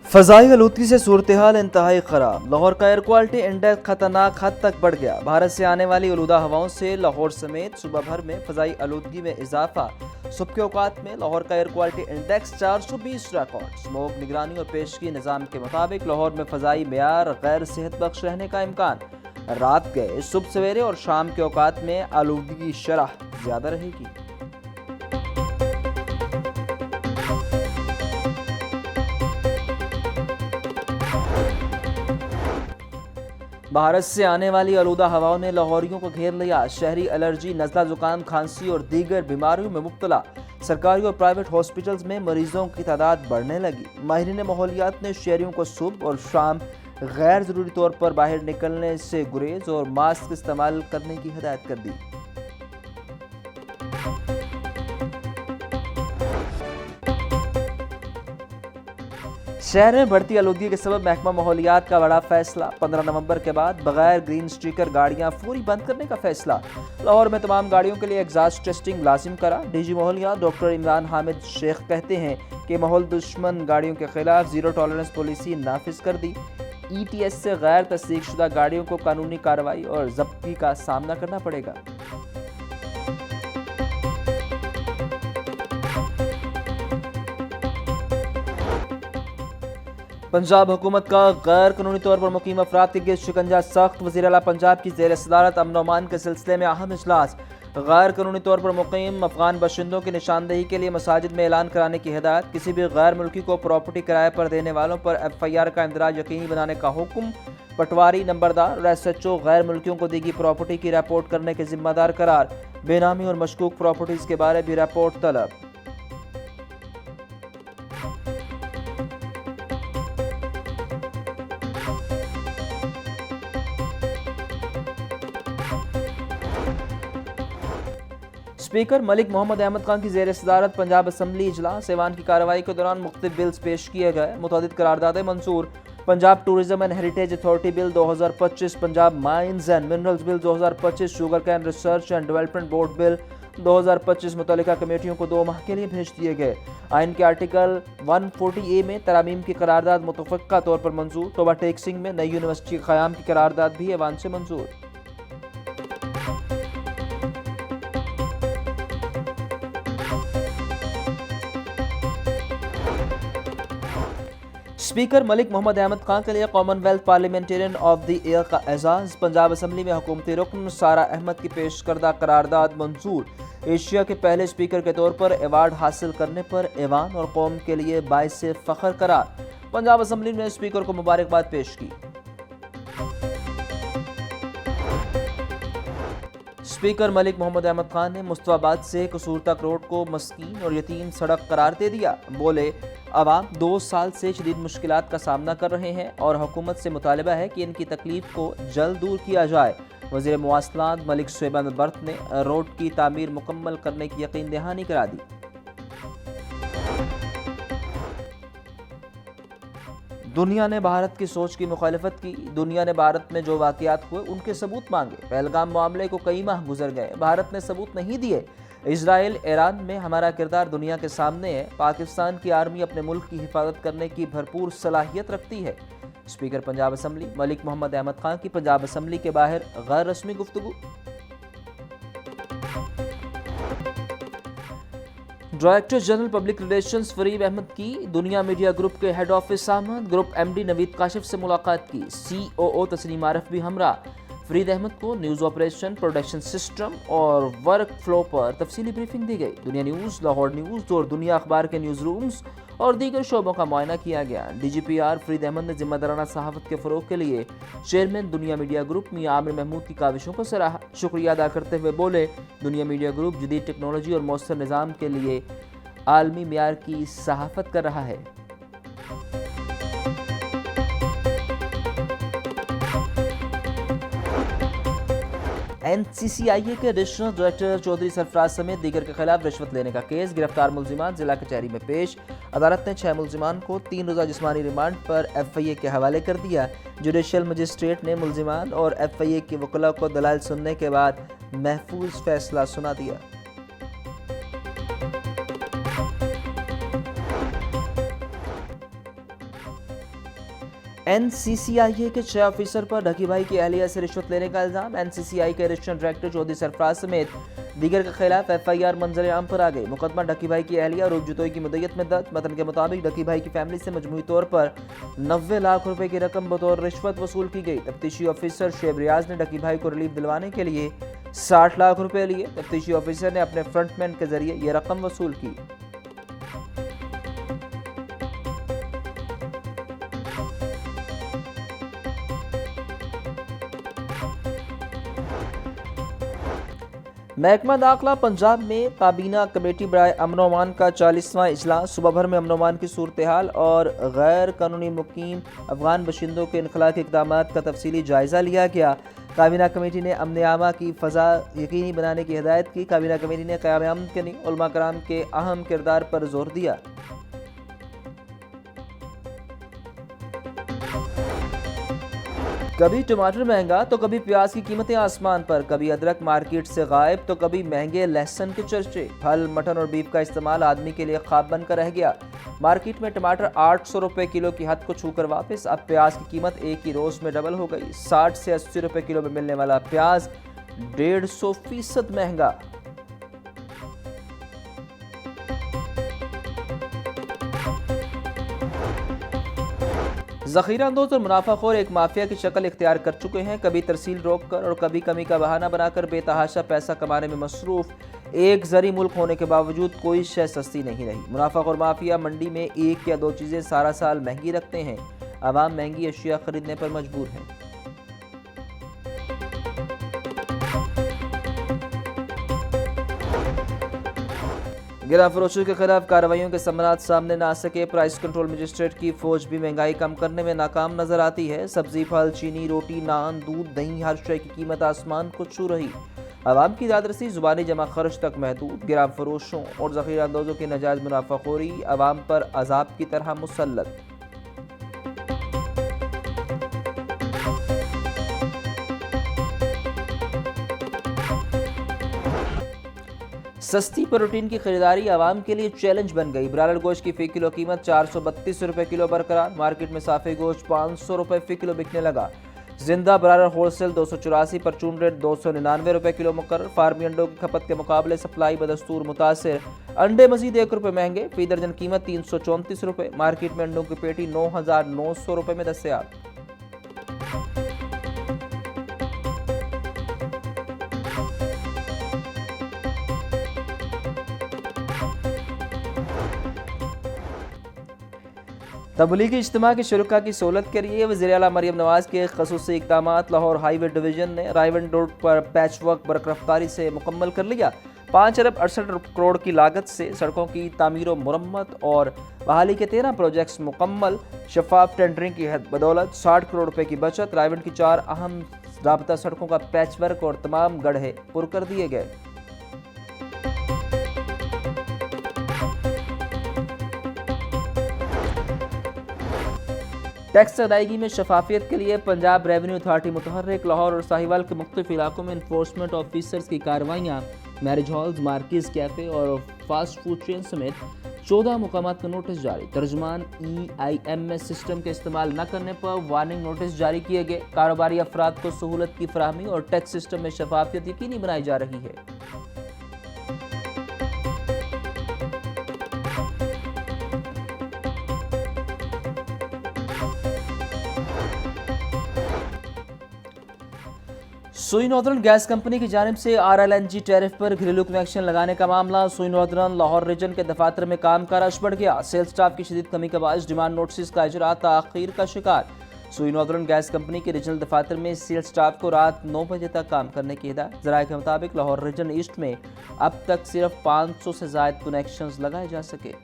फ़ज़ाई आलूदगी से सूरत हाल इंतहाई ख़राब। लाहौर का एयर क्वालिटी इंडेक्स खतरनाक हद तक बढ़ गया। भारत से आने वाली आलूदा हवाओं से लाहौर समेत सूबा भर में फ़ज़ाई आलूदगी में इजाफा। सुबह के औकात में लाहौर का air quality index 420 record. Smoke निगरानी और पेशगी निज़ाम के मुताबिक लाहौर में फ़ज़ाई मेयार गैर सेहत बख्श रहने का इम्कान। रात गए सुबह सवेरे और शाम के औकात में आलूदगी की शरह ज़्यादा रहेगी। भारत से आने वाली आलूदा हवाओं ने लाहौरियों को घेर लिया। शहरी एलर्जी, नज़ला, जुकाम, खांसी और दीगर बीमारियों में मुब्तला। सरकारी और प्राइवेट हॉस्पिटल्स में मरीजों की तादाद बढ़ने लगी। माहिरीन माहौलियात ने शहरियों को सुबह और शाम गैर ज़रूरी तौर पर बाहर निकलने से गुरेज और मास्क इस्तेमाल करने की हिदायत कर दी। शहर में बढ़ती आलूदगी के सबब महकमा माहौलियात का बड़ा फैसला। 15 नवंबर के बाद बगैर ग्रीन स्टिकर गाड़ियां पूरी बंद करने का फैसला। लाहौर में तमाम गाड़ियों के लिए एग्जॉस्ट टेस्टिंग लाजिम करा। डीजी माहौलियात डॉक्टर इमरान हामिद शेख कहते हैं कि माहौल दुश्मन गाड़ियों के खिलाफ जीरो टॉलरेंस पॉलिसी नाफिज कर दी। ETS से गैर तस्दीक शुदा गाड़ियों को कानूनी कार्रवाई और जब्ती का सामना करना पड़ेगा। पंजाब हुकूमत का गैर कानूनी तौर पर मुकीम अफराद के गिरद शिकंजा सख्त। वज़ीर आला पंजाब की ज़ेर सदारत अमन अमान के सिलसिले में अहम इजलास। गैर कानूनी तौर पर मुकीम अफगान बाशिंदों की निशानदेही के लिए मसाजिद में ऐलान कराने की हिदायत। किसी भी गैर मुल्की को प्रॉपर्टी किराए पर देने वालों पर FIR का इंदराज यकीनी बनाने का हुक्म। पटवारी, नंबरदार और SHO गैर मुल्कियों को दी गई प्रॉपर्टी की रिपोर्ट करने के जिम्मेदार करार। बेनामी और मशकूक प्रॉपर्टीज के बारे भी रिपोर्ट तलब। स्पीकर मलिक मोहम्मद अहमद खान की ज़ेर सदारत पंजाब असम्बली इजलास। ऐवान की कार्रवाई के दौरान मुख्तलिफ बिल्स पेश किए गए। मुतअद्दिद करारदादें मंजूर। Punjab tourism and heritage authority bill 2025, Punjab mines and minerals bill 2025, sugar cane research and development board bill 2025 मुतल्लिका कमेटियों को 2 माह के लिए भेज दिए गए। आइन के आर्टिकल 140A में तरामीम की करारदाद मुतफ़क्का तौर पर मंजूर। तोबा टेक्सिंग में नई यूनिवर्सिटी के क़याम की करारदाद भी ऐवान से मंजूर। स्पीकर मलिक मोहम्मद अहमद खान के लिए Commonwealth parliamentarian of the year का एजाज़। पंजाब असम्बली में हुकूमती रुकन सारा अहमद की पेश करदा करारदाद मंजूर। एशिया के पहले स्पीकर के तौर पर अवार्ड हासिल करने पर ऐवान और कौम के लिए बाइस फ़ख्र करार। पंजाब असम्बली ने स्पीकर को मुबारकबाद पेश की। स्पीकर मलिक मोहम्मद अहमद खान ने मुस्तफाबाद से कसूर तक रोड को मस्कीन और यतीम सड़क करार दे दिया। बोले, अवाम 2 साल से शदीद मुश्किलात का सामना कर रहे हैं और हुकूमत से मुतालबा है कि इनकी तकलीफ को जल्द दूर किया जाए। वज़ीर मुवासलात मलिक शुएब अहमद बर्त ने रोड की तामीर मुकम्मल करने की यकीन दहानी करा दी। दुनिया ने भारत की सोच की मुखालिफत की। दुनिया ने भारत में जो वाक़यात हुए उनके सबूत मांगे। पहलगाम मामले को कई माह गुजर गए, भारत ने सबूत नहीं दिए। इजराइल ईरान में हमारा किरदार दुनिया के सामने है। पाकिस्तान की आर्मी अपने मुल्क की हिफाजत करने की भरपूर सलाहियत रखती है। स्पीकर पंजाब असम्बली मलिक मोहम्मद अहमद खान की पंजाब असम्बली के बाहर गैर रस्मी गुफ्तगू। Director general public relations Fareeb Ahmad की दुनिया मीडिया ग्रुप के हेड ऑफिस आमद। ग्रुप MD नवीद काशिफ से मुलाकात की। COO तस्लीम आरिफ भी हमरा। फरीद अहमद को न्यूज़ ऑपरेशन, प्रोडक्शन सिस्टम और वर्क फ्लो पर तफसीली ब्रीफिंग दी गई। दुनिया न्यूज़, लाहौर न्यूज़ और दुनिया अखबार के न्यूज़ रूम्स और दीगर शोबों का मुआयना किया गया। DGPR फरीद अहमद ने जिम्मेदाराना सहाफ़त के फ़रोग़ के लिए चेयरमैन दुनिया मीडिया ग्रुप मियां आमिर महमूद की काविशों को सराहा। शुक्रिया अदा करते हुए बोले, दुनिया मीडिया ग्रुप जदीद टेक्नोलॉजी और मौसर निज़ाम के लिए आलमी मियार की सहाफ़त कर रहा है। NCCIA के एडिशनल डायरेक्टर चौधरी सरफराज समेत दीगर के खिलाफ रिश्वत लेने का केस। गिरफ्तार मुलजिमान जिला कचहरी में पेश। अदालत ने 6 मुलजिमान को 3 रोज़ा जिस्मानी रिमांड पर FIA के हवाले कर दिया। जुडिशल मजिस्ट्रेट ने मुलजिमान और FIA के वकला को दलाइल सुनने के बाद महफूज फैसला सुना दिया। एनसीसीआईए के 6 ऑफिसर पर ढकी भाई की अहलिया से रिश्वत लेने का इल्जाम। एनसीसीआई के एडिशनल डायरेक्टर चौधरी सरफराज समेत दीगर के खिलाफ एफआईआर मंजर आम पर आ गई। मुकदमा ढकी भाई की अहलिया और रूपजुतोई की मुद्दत में दर्ज। मतन के मुताबिक ढकी भाई की फैमिली से मजमूई तौर पर 90 लाख रुपए की रकम बतौर रिश्वत वसूल की गई। तफ्तीशी ऑफिसर शेब रियाज ने ढकी भाई को रिलीफ दिलवाने के लिए 60 लाख रुपए लिए। तफ्तीशी ऑफिसर ने अपने फ्रंटमैन के जरिए यह रकम वसूल की। महकमा दाखिला पंजाब में काबीना कमेटी बराए अमन अमान का 40वां इजलास। सुबह भर में अमन अमान की सूरत हाल और गैर कानूनी मुकीम अफगान बशिंदों के इनखला के इक़दाम का तफसीली जायज़ा लिया गया। काबीना कमेटी ने अमन आमा की फ़ज़ा यकीनी बनाने की हिदायत की। काबीना कमेटी ने क़याम अमन के लिए उलमा कराम के अहम किरदार पर जोर दिया। कभी टमाटर महंगा तो कभी प्याज की कीमतें आसमान पर, कभी अदरक मार्केट से गायब तो कभी महंगे लहसुन के चर्चे। फल, मटन और बीफ का इस्तेमाल आदमी के लिए ख्वाब बनकर रह गया। मार्केट में टमाटर 800 रुपए किलो की हद को छूकर वापस। अब प्याज की कीमत एक ही रोज में डबल हो गई। 60 से 80 रुपए किलो में मिलने वाला प्याज 150% महंगा। ज़ख़ीरा अंदोज़ और मुनाफाखोर एक माफिया की शक्ल इख्तियार कर चुके हैं। कभी तरसील रोक कर और कभी कमी का बहाना बनाकर बेतहाशा पैसा कमाने में मसरूफ। एक ज़री मुल्क होने के बावजूद कोई शय सस्ती नहीं रही। मुनाफाखोर माफिया मंडी में एक या दो चीज़ें सारा साल महंगी रखते हैं। आवाम महंगी अशिया खरीदने पर मजबूर है। गिरा फरोशों के खिलाफ कार्रवाइयों के समरात सामने ना आ सके। प्राइस कंट्रोल मजिस्ट्रेट की फौज भी महंगाई कम करने में नाकाम नजर आती है। सब्जी, फल, चीनी, रोटी, नान, दूध, दही, हर शय की कीमत आसमान को छू रही। आवाम की दादरसी जुबानी जमा खर्च तक महदूद। गिरा फरोशों और ज़ख़ीरा अंदोज़ों की नाजायज़ मुनाफाखोरी आवाम पर अजाब की तरह मुसल्लत। सस्ती प्रोटीन की खरीदारी आवाम के लिए चैलेंज बन गई। ब्रायलर गोश्त की फी किलो कीमत 432 रुपए किलो बरकरार। मार्केट में साफे गोश्त 500 रुपए फी किलो बिकने लगा। जिंदा ब्रायलर होलसेल 284, परचून रेट 299 रुपए किलो मुकर्रर। फार्मी अंडों की खपत के मुकाबले सप्लाई बदस्तूर मुतासिर। अंडे मजीद 1 रुपए महंगे। फी दर्जन कीमत 334 रुपए। मार्केट में अंडों की पेटी 9,900 रुपए में दस्तयाब। तबलीगी इज्तिमा के शुरका की सहूलत के लिए वज़ीर आला मरियम नवाज के ख़ुसूसी इक़दामात। लाहौर हाईवे डिवीज़न ने रायवन रोड पर पैच वर्क बरक़्रफ़्तारी से मुकम्मल कर लिया। 5 अरब 68 करोड़ की लागत से सड़कों की तामीर व मुरम्मत और बहाली के 13 प्रोजेक्ट्स मुकम्मल। शफाफ टेंडरिंग की बदौलत 60 करोड़ रुपए की बचत। रायवन की 4 अहम राबता सड़कों का पैच वर्क और तमाम गड्ढे पुर कर दिए गए। टैक्स अदायगी में शफाफियत के लिए पंजाब रेवेन्यू अथॉरिटी मुतहर्रिक। लाहौर और साहिवाल के मुख्तलिफ इलाकों में इन्फोर्समेंट ऑफिसर्स की कार्रवाइयाँ। मैरिज हॉल्स, मार्केज, कैफ़े और फास्ट फूड चेन समेत 14 मुकामात का नोटिस जारी। तर्जुमान EIMS सिस्टम के इस्तेमाल न करने पर वार्निंग नोटिस जारी किए गए। कारोबारी अफराद को सहूलत की फराहमी और टैक्स सिस्टम में शफाफियत यकीनी बनाई जा रही है। सुई नॉर्दर्न गैस कंपनी की जानिब से RLNG टैरिफ पर घरेलू कनेक्शन लगाने का मामला। सुई नॉर्दर्न लाहौर रीजन के दफातर में काम का रश बढ़ गया। सेल्स स्टाफ की शदीद कमी के बायस डिमांड नोटिस का इजरा ताखीर का शिकार। सुई नॉर्दर्न गैस कंपनी के रीजनल दफातर में सेल्स स्टाफ को रात 9 बजे तक काम करने की हिदायत। ज़राए के मुताबिक लाहौर रीजन ईस्ट में अब तक सिर्फ 500 से ज़ायद कनेक्शन लगाए जा सके।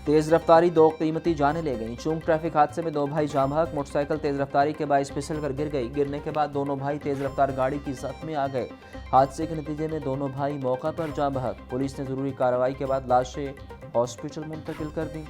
तेज रफ्तारी 2 कीमती जाने ले गई। चूंक ट्रैफिक हादसे में 2 भाई जाम बहक। मोटरसाइकिल तेज रफ्तारी के बायस फिसल कर गिर गई। गिरने के बाद दोनों भाई तेज रफ्तार गाड़ी की जद में आ गए। हादसे के नतीजे में दोनों भाई मौका पर जाम बहक। पुलिस ने जरूरी कार्रवाई के बाद लाशें हॉस्पिटल मुंतकिल कर दी।